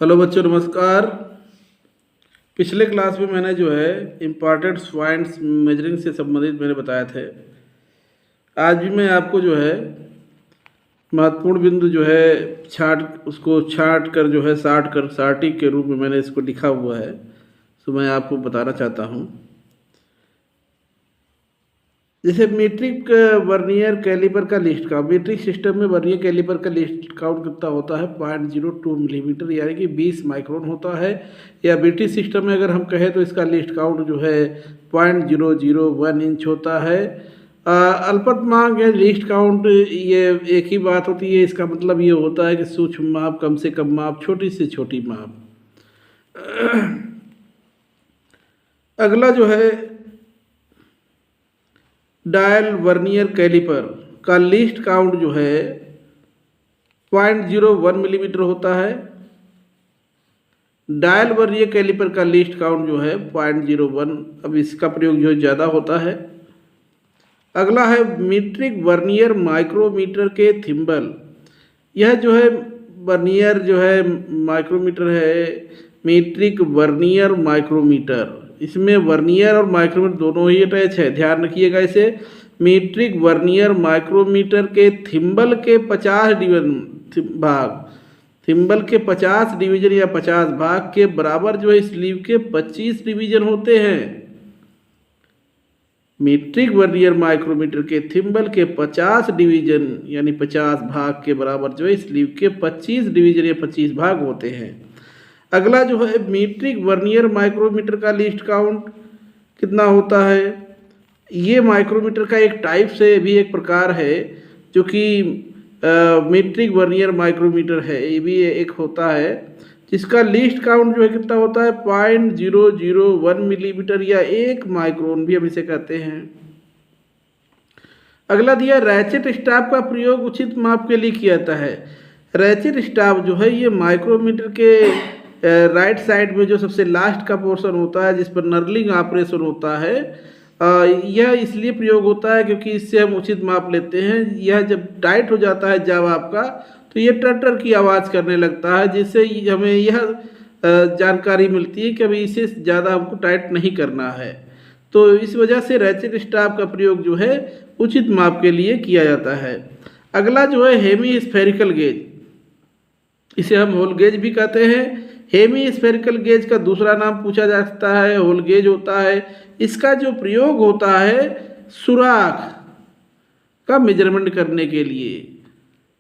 Hello बच्चों, नमस्कार। पिछले क्लास में मैंने जो है इम्पॉर्टेंट पॉइंट्स मेजरिंग से संबंधित मैंने बताए थे। आज भी मैं आपको जो है महत्वपूर्ण बिंदु जो है छाट कर जो है सारणी के रूप में मैंने इसको लिखा हुआ है, तो मैं आपको बताना चाहता हूँ। जैसे मीट्रिक वर्नियर कैलिपर का लिस्ट काउंट, मीट्रिक सिस्टम में वर्नियर कैलिपर का लिस्ट काउंट कितना होता है 0.02 मिलीमीटर यानी कि 20 माइक्रोन होता है। या ब्रिटिश सिस्टम में अगर हम कहें तो इसका लिस्ट काउंट जो है 0.001 इंच होता है। अल्पतमांक या लिस्ट काउंट ये एक ही बात होती है। इसका मतलब ये होता है कि सूक्ष्म माप, कम से कम माप, छोटी से छोटी माप। अगला जो है डायल वर्नियर कैलिपर का लिस्ट काउंट जो है 0.01 मिलीमीटर होता है। डायल वर्नियर कैलिपर का लिस्ट काउंट जो है 0.01, अब इसका प्रयोग जो है ज़्यादा होता है। अगला है मीट्रिक वर्नियर माइक्रोमीटर के थिम्बल। यह जो है वर्नियर जो है माइक्रोमीटर है, मीट्रिक वर्नियर माइक्रोमीटर। इसमें वर्नियर और माइक्रोमीटर दोनों ही अटैच है, ध्यान रखिएगा इसे। मीट्रिक वर्नियर माइक्रोमीटर के थिम्बल के 50 डिवीजन या 50 भाग के बराबर जो है स्लीव के 25 डिवीजन होते हैं। मीट्रिक वर्नियर माइक्रोमीटर के थिम्बल के 50 डिवीजन यानी 50 भाग के बराबर जो है स्लीव के 25 डिवीजन या 25 भाग होते हैं। अगला जो है मीट्रिक वर्नियर माइक्रोमीटर का लिस्ट काउंट कितना होता है। ये माइक्रोमीटर का एक टाइप से भी एक प्रकार है जो कि मीट्रिक वर्नियर माइक्रोमीटर है, ये भी एक होता है जिसका लिस्ट काउंट जो है कितना होता है 0.001 मिलीमीटर या 1 माइक्रोन भी हम इसे कहते हैं। अगला दिया रैचेट स्टाफ का प्रयोग उचित माप के लिए किया जाता है। रैचेट स्टाफ जो है ये माइक्रोमीटर के राइट साइड में जो सबसे लास्ट का पोर्शन होता है जिस पर नर्लिंग ऑपरेशन होता है, यह इसलिए प्रयोग होता है क्योंकि इससे हम उचित माप लेते हैं। यह जब टाइट हो जाता है जब आपका, तो ये टर की आवाज़ करने लगता है, जिससे हमें यह जानकारी मिलती है कि अभी इसे ज़्यादा हमको टाइट नहीं करना है। तो इस वजह से रैचेट स्टाफ का प्रयोग जो है उचित माप के लिए किया जाता है। अगला जो है हेमी स्फेरिकल गेज, इसे हम होल गेज भी कहते हैं। हेमी स्फेरिकल गेज का दूसरा नाम पूछा जा सकता है होल गेज होता है। इसका जो प्रयोग होता है सुराख का मेजरमेंट करने के लिए,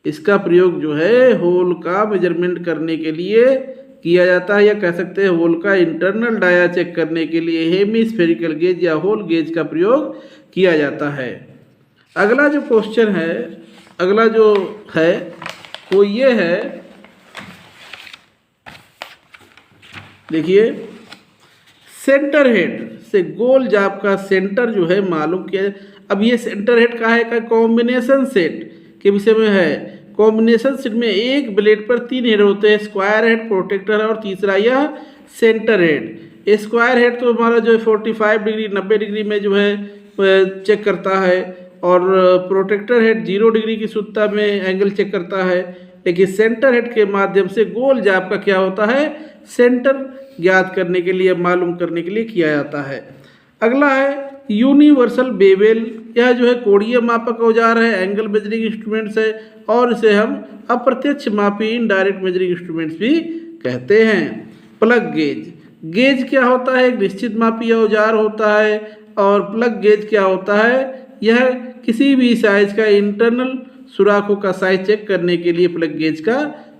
इसका प्रयोग जो है होल का मेजरमेंट करने के लिए किया जाता है, या कह सकते हैं होल का इंटरनल डाया चेक करने के लिए हेमी स्फेरिकल गेज या होल गेज का प्रयोग किया जाता है। अगला जो क्वेश्चन है, अगला जो है वो ये है, देखिए सेंटर हेड से गोल जाप का सेंटर जो है मालूम किया। अब ये सेंटर हेड का है कॉम्बिनेशन सेट के विषय में है। कॉम्बिनेशन सेट में एक ब्लेड पर 3 हेड होते हैं, स्क्वायर हेड, प्रोटेक्टर और तीसरा यह सेंटर हेड। स्क्वायर हेड तो हमारा जो है 45 डिग्री 90 डिग्री में जो है चेक करता है, और प्रोटेक्टर हेड 0 डिग्री की शुद्धता में एंगल चेक करता है। लेकिन सेंटर हेड के माध्यम से गोल जाप का क्या होता है सेंटर ज्ञात करने के लिए, मालूम करने के लिए किया जाता है। अगला है यूनिवर्सल बेवेल। यह जो है कोणीय मापक औजार है, एंगल मेजरिंग इंस्ट्रूमेंट्स है, और इसे हम अप्रत्यक्ष मापी इनडायरेक्ट मेजरिंग इंस्ट्रूमेंट्स भी कहते हैं। प्लग गेज, गेज क्या होता है एक निश्चित मापी औजार होता है, और प्लग गेज क्या होता है यह किसी भी साइज का इंटरनल सुराखों का साइज चेक करने के लिए प्लग गेज का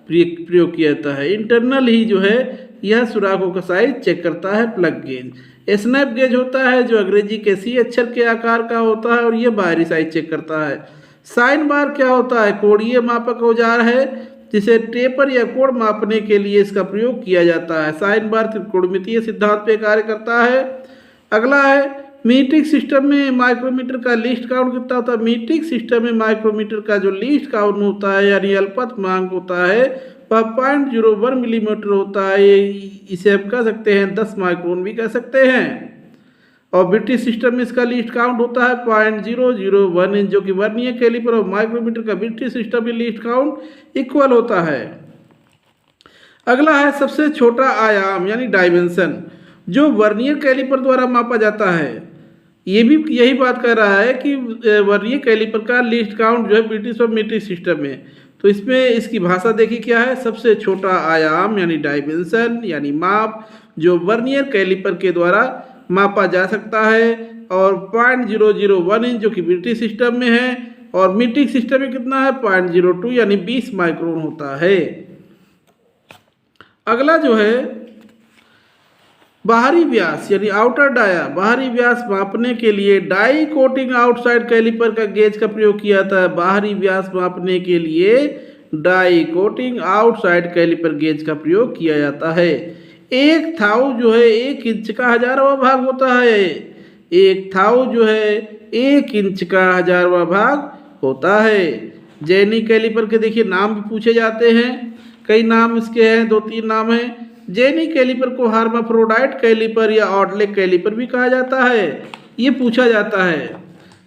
प्रयोग किया जाता है। इंटरनल ही जो है यह सुराखों का साइज चेक करता है प्लग गेज। स्नैप गेज होता है जो अंग्रेजी के सी अक्षर के आकार का होता है, और यह बाहरी साइज चेक करता है। साइन बार क्या होता है कोणीय मापक औजार है जिसे टेपर या कोण मापने के लिए इसका प्रयोग किया जाता है। साइन बार त्रिकोणमितीय सिद्धांत पे कार्य करता है। अगला है मीट्रिक सिस्टम में माइक्रोमीटर का लिस्ट काउंट कितना होता है। मीट्रिक सिस्टम में माइक्रोमीटर का जो लिस्ट काउंट होता है यानी अल्पतमांक होता है वह 0.01 मिलीमीटर होता है। इसे हम कह सकते हैं 10 माइक्रोन भी कह सकते हैं। और ब्रिटिश सिस्टम में इसका लिस्ट काउंट होता है 0.001 इंच, जो कि वर्नियर कैलिपर और माइक्रोमीटर का ब्रिटिश सिस्टम में लिस्ट काउंट इक्वल होता है। अगला है सबसे छोटा आयाम यानी डायमेंशन, जो वर्नियर कैलिपर द्वारा मापा जाता है। ये भी यही बात कर रहा है कि वर्नियर कैलिपर का लीस्ट काउंट जो है ब्रिटिश और मीट्रिक सिस्टम में, तो इसमें इसकी भाषा देखिए क्या है, सबसे छोटा आयाम यानी डायमेंशन यानी माप जो वर्नियर कैलिपर के द्वारा मापा जा सकता है, और 0.001 इंच जो कि ब्रिटिश सिस्टम में है, और मीट्रिक सिस्टम में कितना है 0.02 यानी 20 माइक्रोन होता है। अगला जो है बाहरी व्यास यानी आउटर डाया, बाहरी व्यास मापने के लिए डाई कोटिंग आउटसाइड कैलिपर का गेज का प्रयोग किया जाता है। बाहरी व्यास मापने के लिए die coating outside caliper gauge का प्रयोग किया जाता है। एक थाउ जो है 1 इंच का 1000वां भाग होता है। एक थाउ जो है 1 इंच का 1000वां भाग होता है। जेनी कैलिपर के देखिए नाम भी पूछे जाते हैं, कई नाम इसके हैं, 2-3 नाम हैं। जेनी कैलिपर को हर्माफ्रोडाइट कैलिपर या ऑडलेक कैलिपर भी कहा जाता है, ये पूछा जाता है।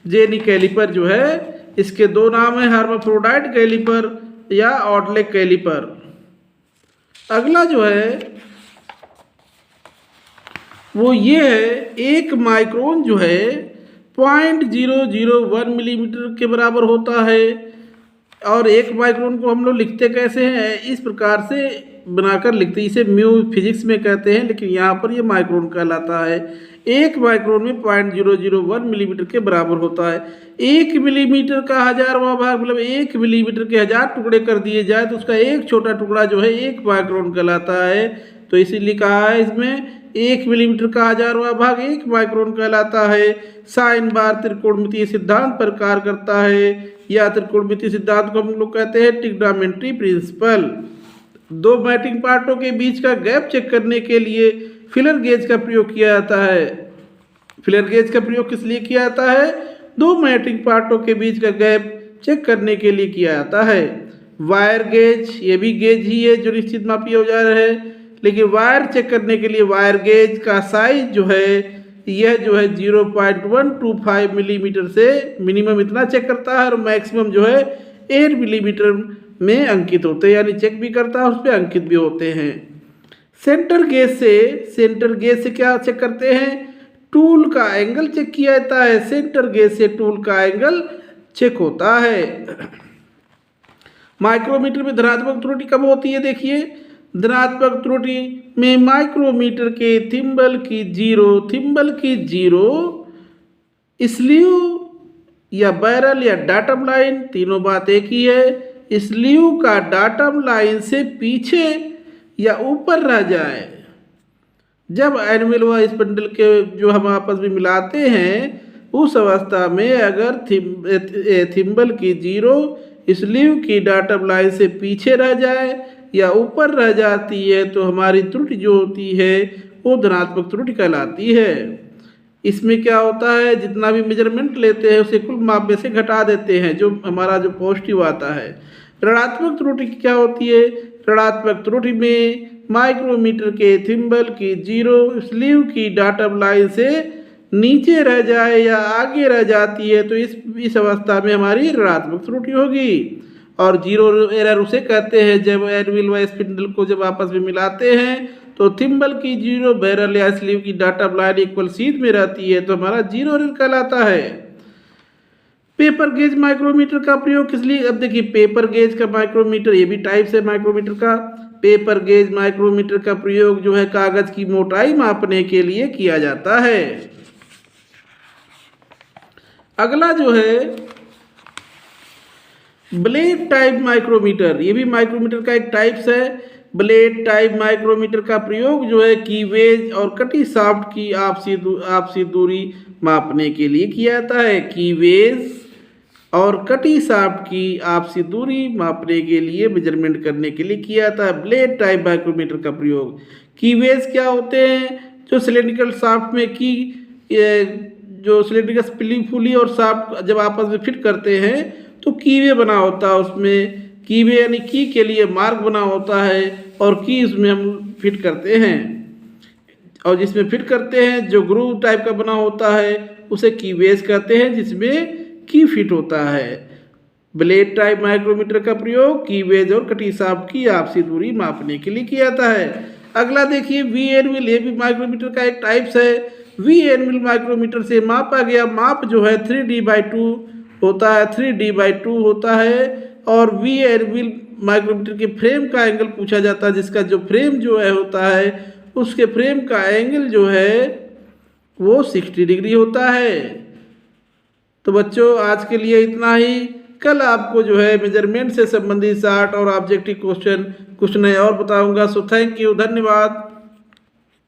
जेनी कैलिपर जो है इसके 2 नाम हैं, हर्माफ्रोडाइट कैलिपर या ऑडलेक कैलिपर। अगला जो है वो ये है 1 माइक्रोन जो है 0.001 मिलीमीटर के बराबर होता है। और 1 माइक्रोन को हम लोग लिखते कैसे हैं, इस प्रकार से बनाकर लिखते हैं, इसे म्यू फिजिक्स में कहते हैं, लेकिन यहाँ पर ये माइक्रोन कहलाता है। 1 माइक्रोन में 0.001 मिलीमीटर के बराबर होता है। 1 मिलीमीटर का 1000वां भाग मतलब 1 मिलीमीटर के 1000 टुकड़े कर दिए जाए तो उसका एक छोटा टुकड़ा जो है 1 माइक्रोन कहलाता है। तो इसीलिए कहा है इसमें 1 मिलीमीटर का 1000वां भाग 1 माइक्रोन कहलाता है। साइन बार त्रिकोणमितीय सिद्धांत पर कार्य करता है, या त्रिकोणमितीय सिद्धांत को हम लोग कहते हैं ट्रिग्नोमेट्री प्रिंसिपल। 2 मैटिंग पार्टों के बीच का गैप चेक करने के लिए फिलर गेज का प्रयोग किया जाता है। फिलर गेज का प्रयोग किस लिए किया जाता है, 2 मैटिंग पार्टों के बीच का गैप चेक करने के लिए किया जाता है। वायर गेज, ये भी गेज ही है जो निश्चित मापी औजार है, लेकिन वायर चेक करने के लिए वायर गेज का साइज जो है यह जो है 0.125 मिलीमीटर से मिनिमम इतना चेक करता है, और मैक्सिमम जो है 8 मिलीमीटर में अंकित होते हैं, यानी चेक भी करता है उस पर अंकित भी होते हैं। सेंटर गेज से क्या चेक करते हैं, टूल का एंगल चेक किया जाता है। सेंटर गेज से टूल का एंगल चेक होता है। माइक्रोमीटर में धनात्मक त्रुटि कब होती है, देखिए धनात्मक त्रुटि में माइक्रोमीटर के थिम्बल की जीरो स्लीव या बैरल या डाटम लाइन, तीनों बात एक ही है। स्लीव का डाटम लाइन से पीछे या ऊपर रह जाए, जब एनिमल व स्पिंडल के जो हम आपस में मिलाते हैं उस अवस्था में अगर थिम्बल की जीरो स्लीव की डाटम लाइन से पीछे रह जाए या ऊपर रह जाती है तो हमारी त्रुटि जो होती है वो धनात्मक त्रुटि कहलाती है। इसमें क्या होता है, जितना भी मेजरमेंट लेते हैं उसे कुल माप में से घटा देते हैं, जो हमारा जो पॉजिटिव आता है। ऋणात्मक त्रुटि क्या होती है, ऋणात्मक त्रुटि में माइक्रोमीटर के थिम्बल की जीरो स्लीव की डाटम लाइन से नीचे रह जाए या आगे रह जाती है तो इस अवस्था में हमारी ऋणात्मक त्रुटि होगी। और जीरो एरर उसे कहते हैं जब एनविल व स्पिंडल को जब आपस में मिलाते हैं तो थिम्बल की जीरो बैरल या स्लीव की डाटम लाइन इक्वल सीध में रहती है तो हमारा जीरो एरर कहलाता है। पेपर गेज माइक्रोमीटर का प्रयोग किस लिए, अब देखिए पेपर गेज का माइक्रोमीटर, ये भी टाइप्स है माइक्रोमीटर का। पेपर गेज माइक्रोमीटर का प्रयोग जो है कागज की मोटाई मापने के लिए किया जाता है। अगला जो है ब्लेड टाइप माइक्रोमीटर, ये भी माइक्रोमीटर का एक टाइप्स है। ब्लेड टाइप माइक्रोमीटर का प्रयोग जो है कीवेज और कटी शाफ्ट की आपसी दूरी मापने के लिए किया जाता है। कीवेज और कटी शाफ्ट की आपसी दूरी मापने के लिए मेजरमेंट करने के लिए किया जाता है ब्लेड टाइप माइक्रोमीटर का प्रयोग। कीवेज क्या होते हैं, जो सिलेंड्रिकल शाफ्ट में की जो सिलेंड्रिकल पुली और शाफ्ट जब आपस में फिट करते हैं तो कीवे बना होता है, उसमें कीवे यानी की के लिए मार्ग बना होता है और की उसमें हम फिट करते हैं, और जिसमें फिट करते हैं जो ग्रूव टाइप का बना होता है उसे कीवेज कहते हैं, जिसमें की फिट होता है। ब्लेड टाइप माइक्रोमीटर का प्रयोग कीवेज और कटी शाफ्ट की आपसी दूरी मापने के लिए किया जाता है। अगला देखिए वी एन मिल, ये भी माइक्रोमीटर का एक टाइप्स है। वी एन मिल माइक्रोमीटर से मापा गया माप जो है 3D/2 होता है, 3D/2 होता है। और वी एन मिल माइक्रोमीटर के फ्रेम का एंगल पूछा जाता है, जिसका जो फ्रेम जो है होता है उसके फ्रेम का एंगल जो है वो 60 डिग्री होता है। तो बच्चों आज के लिए इतना ही। कल आपको जो है मेजरमेंट से संबंधित शार्ट और ऑब्जेक्टिव क्वेश्चन कुछ नए और बताऊंगा। सो थैंक यू, धन्यवाद।